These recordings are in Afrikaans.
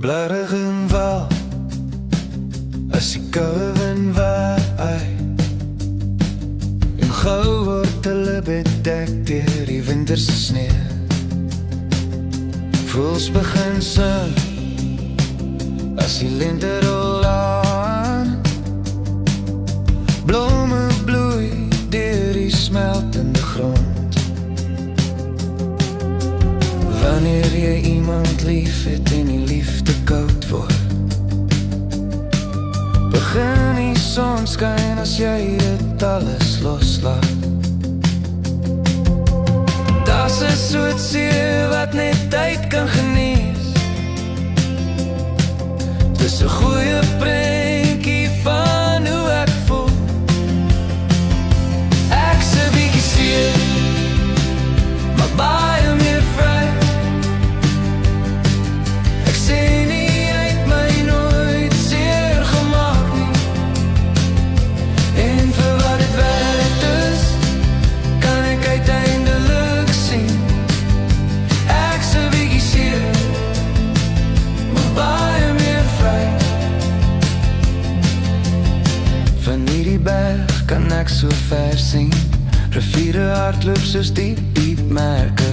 Bladder en wal as die koue wind waai en gou word hulle bedek deur die winterse sneeu. Voels begin sing as die lente rol aan. Blome bloei deur die smeltende grond. Wanneer jy iemand lief het en die liefde koud word, begin die son skyn as jy dit alles loslaat. Daar's 'n soort seer wat net tyd kan genees. Dis 'n goeie prentjie van hoe ek voel. Ek's 'n bietjie seer, maar baie meer vry. Ek sê nie jy het my nooit seer gemaak nie. En vir wat dit werd is, kan ek uiteindelik sien. Ek's 'n bietjie seer, maar baie meer vry. Van hierdie berg kan ek so ver sien. Riviere hardloop soos diep, diep merke.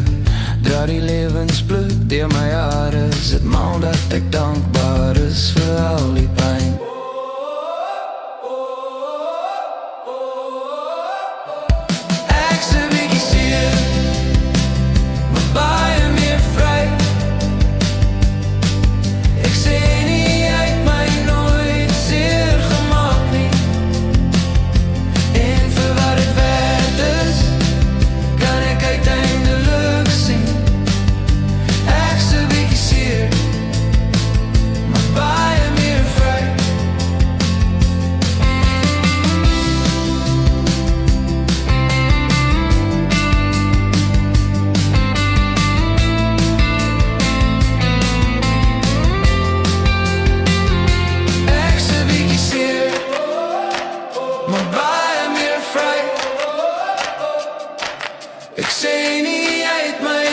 Dra die lewensbloed deur my hare. Is dit mal dat ek dankbaar is vir al die pyn. Ek's 'n bietjie seer, maar baie meer vry. Ek sê nie jy het my nooit seer gemaak nie. En vir wat dit werd is, kan ek uiteindelik sien. Ek's 'n bietjie seer, maar baie meer vry. Ek's 'n bietjie seer, maar baie meer vry. Ek sê nie jy het my